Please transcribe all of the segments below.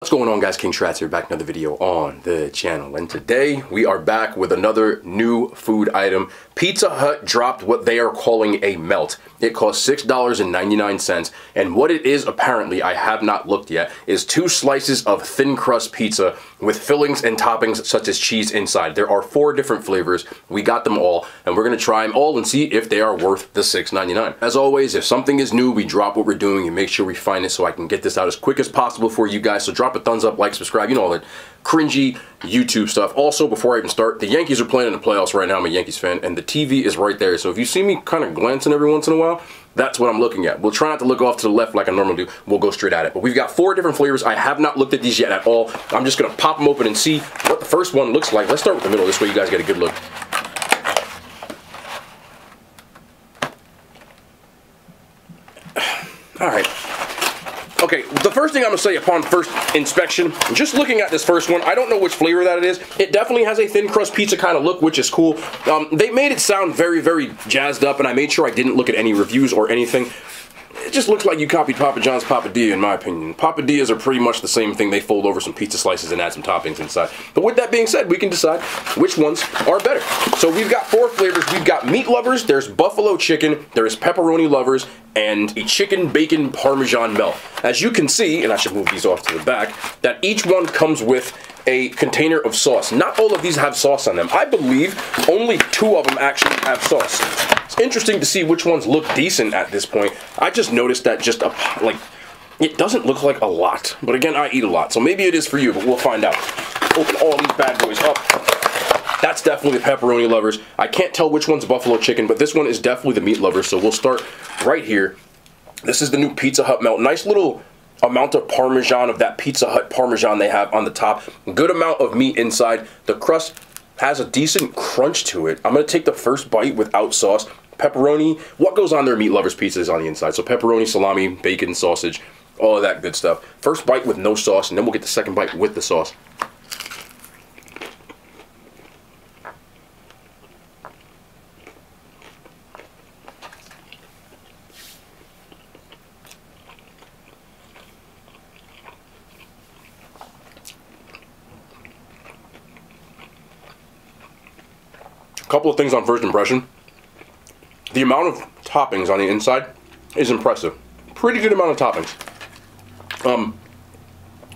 What's going on, guys? King Shrats here, back with another video on the channel, and today we are back with another new food item. Pizza Hut dropped what they are calling a melt. It costs $6.99, and what it is, apparently, I have not looked yet, is 2 slices of thin crust pizza with fillings and toppings such as cheese inside. There are 4 different flavors. We got them all, and we're going to try them all and see if they are worth the $6.99. As always, if something is new, we drop what we're doing and make sure we find it so I can get this out as quick as possible for you guys. So drop a thumbs up, like, subscribe, you know, all that cringy YouTube stuff. Also, before I even start, the Yankees are playing in the playoffs right now. I'm a Yankees fan, and the TV is right there. So if you see me kind of glancing every once in a while, that's what I'm looking at. We'll try not to look off to the left like I normally do. We'll go straight at it. But we've got 4 different flavors. I have not looked at these yet at all. I'm just going to pop them open and see what the first one looks like. Let's start with the middle. This way you guys get a good look. All right. Okay, the first thing I'm going to say upon first inspection, just looking at this first one, I don't know which flavor that it is. It definitely has a thin crust pizza kind of look, which is cool. They made it sound very, very jazzed up, and I made sure I didn't look at any reviews or anything. It just looks like you copied Papa John's Papadilla, in my opinion. Papadillas are pretty much the same thing. They fold over some pizza slices and add some toppings inside. But with that being said, we can decide which ones are better. So we've got 4 flavors. We've got meat lovers, there's buffalo chicken, there's pepperoni lovers, and a chicken bacon Parmesan melt. As you can see, and I should move these off to the back, that each one comes with a container of sauce. Not all of these have sauce on them. I believe only 2 of them actually have sauce. It's interesting to see which ones look decent at this point. I just noticed that just it doesn't look like a lot. But again, I eat a lot, so maybe it is for you, but we'll find out. Open all these bad boys up. That's definitely the pepperoni lovers. I can't tell which one's buffalo chicken, but this one is definitely the meat lovers, so we'll start right here. This is the new Pizza Hut melt. Nice little amount of Parmesan, of that Pizza Hut Parmesan they have on the top. Good amount of meat inside. The crust has a decent crunch to it. I'm going to take the first bite without sauce. Pepperoni, what goes on their meat lovers pizza is on the inside. So pepperoni, salami, bacon, sausage, all of that good stuff. First bite with no sauce, and then we'll get the second bite with the sauce. Couple of things on first impression. The amount of toppings on the inside is impressive. Pretty good amount of toppings.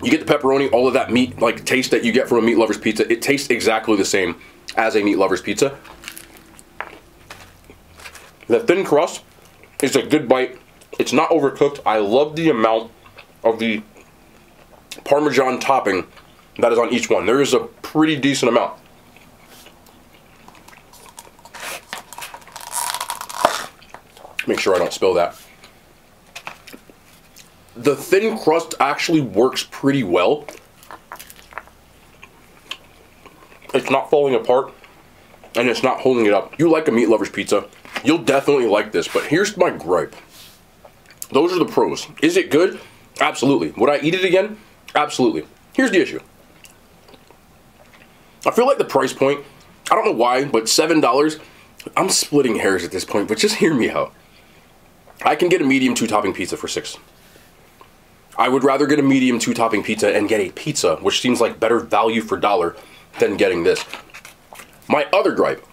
You get the pepperoni, all of that meat like taste that you get from a meat lover's pizza. It tastes exactly the same as a meat lover's pizza. The thin crust is a good bite. It's not overcooked. I love the amount of the Parmesan topping that is on each one. There is a pretty decent amount. Make sure I don't spill that. The thin crust actually works pretty well. It's not falling apart, and it's not holding it up. You like a meat lover's pizza, you'll definitely like this, but here's my gripe. Those are the pros. Is it good? Absolutely. Would I eat it again? Absolutely. Here's the issue. I feel like the price point, I don't know why, but $7, I'm splitting hairs at this point, but just hear me out. I can get a medium 2-topping pizza for $6. I would rather get a medium 2-topping pizza and get a pizza, which seems like better value for dollar than getting this. My other gripe.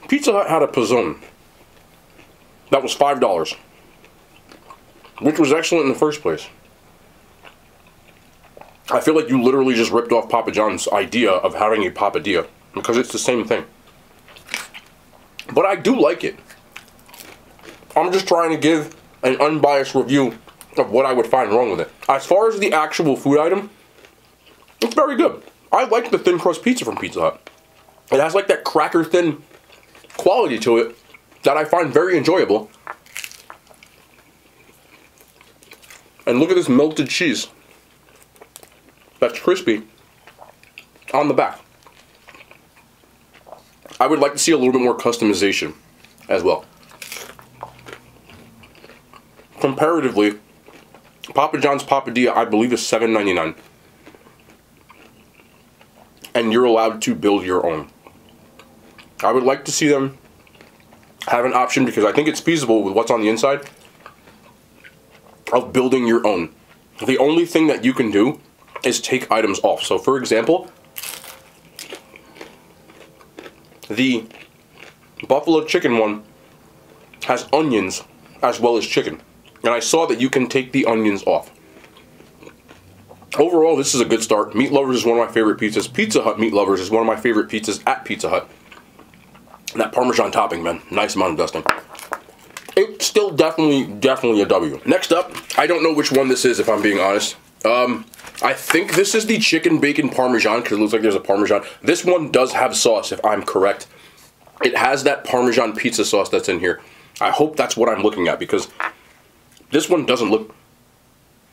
Pizza Hut had a Pizzone that was $5, which was excellent in the first place. I feel like you literally just ripped off Papa John's idea of having a papadilla, because it's the same thing. But I do like it. I'm just trying to give an unbiased review of what I would find wrong with it. As far as the actual food item, it's very good. I like the thin crust pizza from Pizza Hut. It has like that cracker thin quality to it that I find very enjoyable. And look at this melted cheese. That's crispy on the back. I would like to see a little bit more customization as well. Comparatively, Papa John's Papadilla, I believe, is $7.99. And you're allowed to build your own. I would like to see them have an option, because I think it's feasible with what's on the inside, of building your own. The only thing that you can do is take items off. So for example, the buffalo chicken one has onions as well as chicken. And I saw that you can take the onions off. Overall, this is a good start. Meat Lovers is one of my favorite pizzas. Pizza Hut Meat Lovers is one of my favorite pizzas at Pizza Hut. And that Parmesan topping, man, nice amount of dusting. It's still definitely a W. Next up, I don't know which one this is if I'm being honest. I think this is the chicken bacon Parmesan because it looks like there's a Parmesan. This one does have sauce if I'm correct. It has that Parmesan pizza sauce that's in here. I hope that's what I'm looking at because this one doesn't look...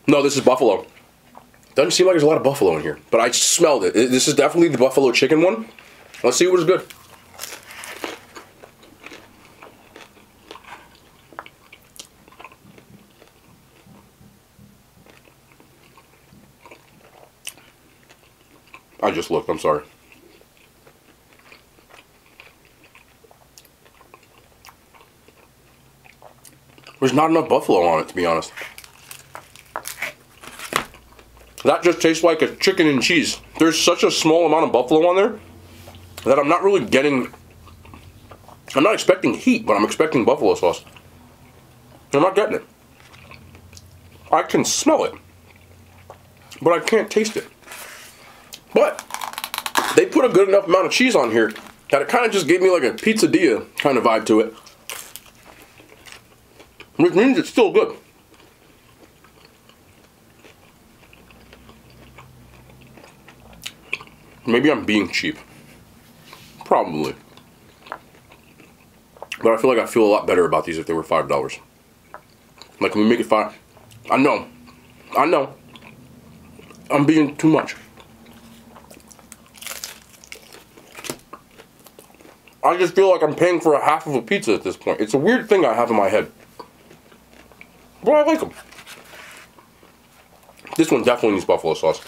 No, this is buffalo. Doesn't seem like there's a lot of buffalo in here, but I smelled it. This is definitely the buffalo chicken one. Let's see what is good. I just looked, I'm sorry. There's not enough buffalo on it, to be honest. That just tastes like a chicken and cheese. There's such a small amount of buffalo on there that I'm not really getting... I'm not expecting heat, but I'm expecting buffalo sauce. I'm not getting it. I can smell it, but I can't taste it. But they put a good enough amount of cheese on here that it kind of just gave me like a pizzadilla kind of vibe to it. Which means it's still good. Maybe I'm being cheap. Probably. But I feel like I feel a lot better about these if they were $5. Like, can we make it 5? I know. I'm being too much. I just feel like I'm paying for a half of a pizza at this point. It's a weird thing I have in my head. But I like them. This one definitely needs buffalo sauce.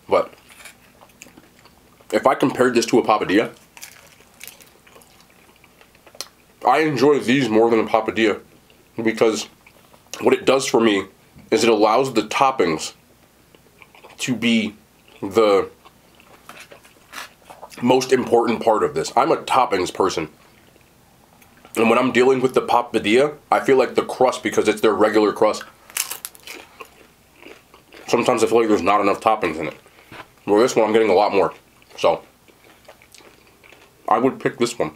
But if I compared this to a papadilla, I enjoy these more than a papadilla because what it does for me is it allows the toppings to be the most important part of this. I'm a toppings person. And when I'm dealing with the papadilla, I feel like the crust, because it's their regular crust, sometimes I feel like there's not enough toppings in it. Well, this one I'm getting a lot more. So, I would pick this one.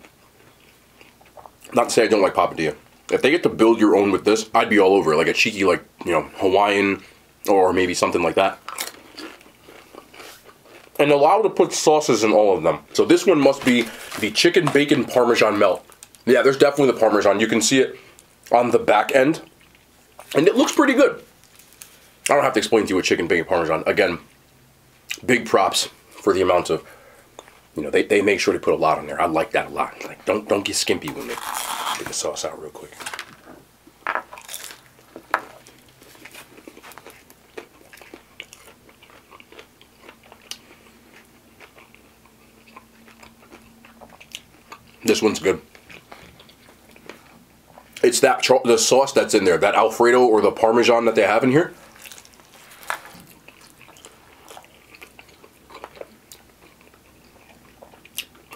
Not to say I don't like papadilla. If they get to build your own with this, I'd be all over it. Like a cheeky, like, you know, Hawaiian or maybe something like that. And allow to put sauces in all of them. So this one must be the chicken bacon Parmesan melt. Yeah, there's definitely the Parmesan. You can see it on the back end. And it looks pretty good. I don't have to explain to you what chicken bacon Parmesan. Again, big props for the amount of, you know, they make sure to put a lot on there. I like that a lot. Like, don't get skimpy with me. Get the sauce out real quick. This one's good. It's that the sauce that's in there, that Alfredo or the Parmesan that they have in here.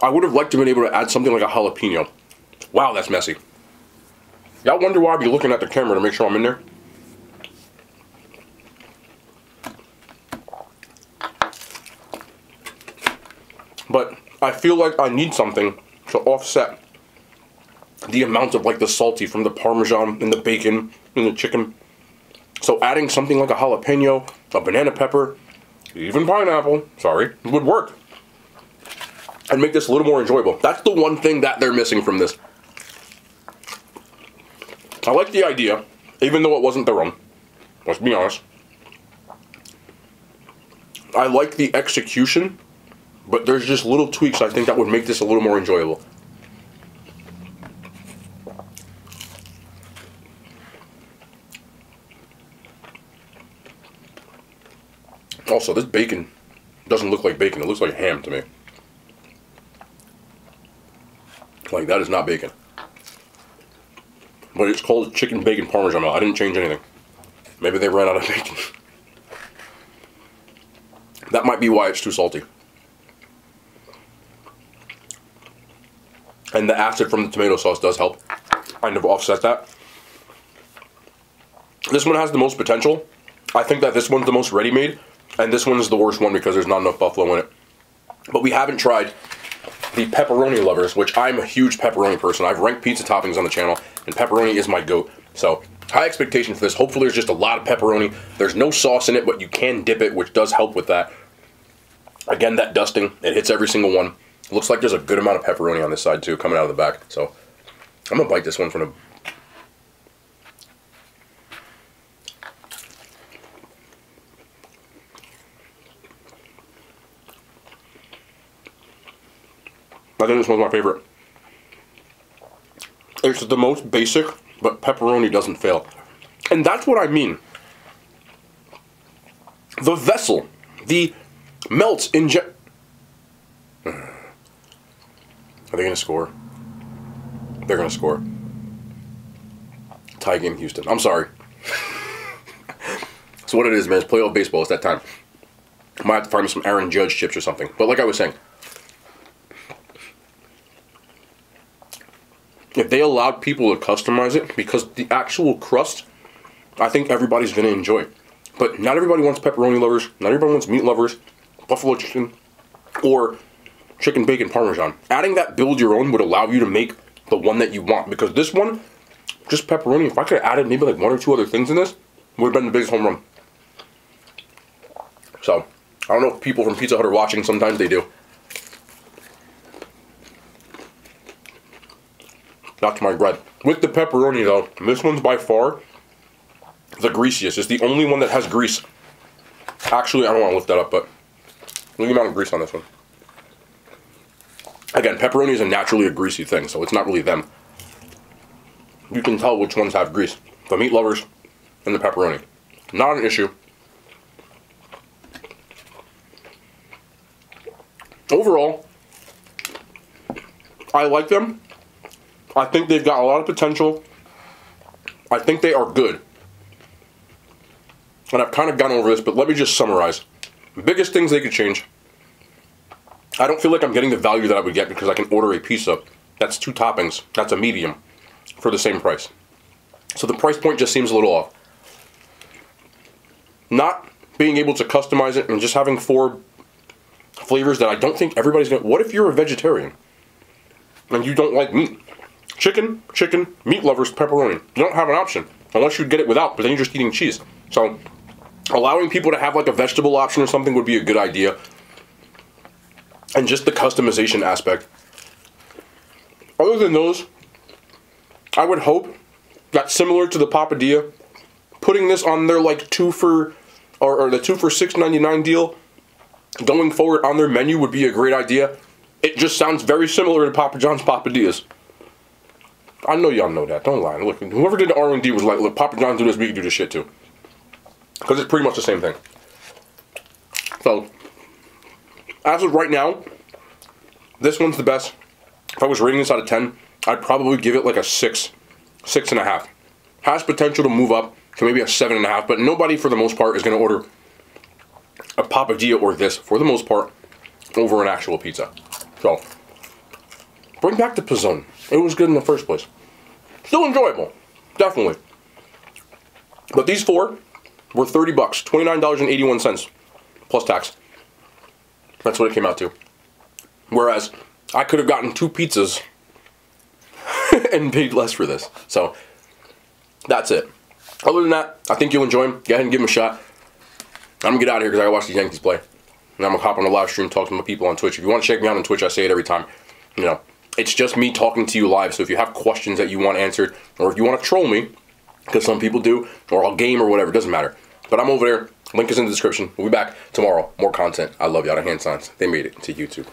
I would have liked to have been able to add something like a jalapeno. Wow, that's messy. Y'all wonder why I'd be looking at the camera to make sure I'm in there? But I feel like I need something to offset the amount of like the salty from the Parmesan and the bacon and the chicken. So adding something like a jalapeno, a banana pepper, even pineapple, sorry, would work. And make this a little more enjoyable. That's the one thing that they're missing from this. I like the idea, even though it wasn't their own. Let's be honest. I like the execution, but there's just little tweaks I think that would make this a little more enjoyable. Also, this bacon doesn't look like bacon. It looks like ham to me. Like, that is not bacon. But it's called chicken bacon Parmesan. I didn't change anything. Maybe they ran out of bacon. That might be why it's too salty. And the acid from the tomato sauce does help kind of offset that. This one has the most potential. I think that this one's the most ready-made, and this one is the worst one because there's not enough buffalo in it. But we haven't tried the Pepperoni Lovers, which I'm a huge pepperoni person. I've ranked pizza toppings on the channel, and pepperoni is my goat. So, high expectation for this. Hopefully there's just a lot of pepperoni. There's no sauce in it, but you can dip it, which does help with that. Again, that dusting, it hits every single one. Looks like there's a good amount of pepperoni on this side too, coming out of the back. So, I'm gonna bite this one from the... I think this one's my favorite. It's the most basic, but pepperoni doesn't fail. And that's what I mean. The vessel, the melts in Are they going to score? They're going to score. Tie game, Houston. I'm sorry. That's what it is, man. It's playoff baseball. It's that time. I might have to find me some Aaron Judge chips or something. But like I was saying, if they allowed people to customize it, because the actual crust, I think everybody's going to enjoy. But not everybody wants pepperoni lovers. Not everybody wants meat lovers, buffalo chicken, or chicken bacon Parmesan. Adding that build your own would allow you to make the one that you want. Because this one, just pepperoni, if I could have added maybe like 1 or 2 other things in this, would have been the biggest home run. So, I don't know if people from Pizza Hut are watching. Sometimes they do. Not to my bread. With the pepperoni though, this one's by far the greasiest. It's the only one that has grease. Actually, I don't want to lift that up, but look at the amount of grease on this one. Again, pepperoni is naturally a greasy thing, so it's not really them. You can tell which ones have grease. The meat lovers and the pepperoni. Not an issue. Overall, I like them. I think they've got a lot of potential. I think they are good. And I've kind of gone over this, but let me just summarize. The biggest things they could change. I don't feel like I'm getting the value that I would get because I can order a pizza that's 2 toppings, that's a medium, for the same price. So the price point just seems a little off. Not being able to customize it and just having 4 flavors that I don't think everybody's going to... What if you're a vegetarian and you don't like meat? Chicken, meat lovers, pepperoni. You don't have an option unless you get it without, but then you're just eating cheese. So allowing people to have like a vegetable option or something would be a good idea. And just the customization aspect. Other than those, I would hope that similar to the Papadilla, putting this on their like 2 for, or the 2 for $6.99 deal going forward on their menu would be a great idea. It just sounds very similar to Papa John's Papadillas. I know y'all know that. Don't lie. Look, whoever did the R&D was like, look, Papa John's do this, we can do this shit too. Because it's pretty much the same thing. So, as of right now, this one's the best. If I was rating this out of 10, I'd probably give it like a 6, 6.5. Has potential to move up to maybe a 7.5, but nobody for the most part is going to order a Papadilla or this, for the most part, over an actual pizza. So, bring back the Pizzone. It was good in the first place. Still enjoyable. Definitely. But these 4 were $30, $29.81 plus tax. That's what it came out to. Whereas I could have gotten 2 pizzas and paid less for this. So that's it. Other than that, I think you'll enjoy them. Go ahead and give them a shot. I'm going to get out of here because I gotta watch the Yankees play. And I'm going to hop on a live stream, talk to my people on Twitch. If you want to check me out on Twitch, I say it every time. You know, it's just me talking to you live. So if you have questions that you want answered, or if you want to troll me, because some people do, or I'll game or whatever, it doesn't matter. But I'm over there. Link is in the description. We'll be back tomorrow. More content. I love y'all. The hand signs. They made it to YouTube.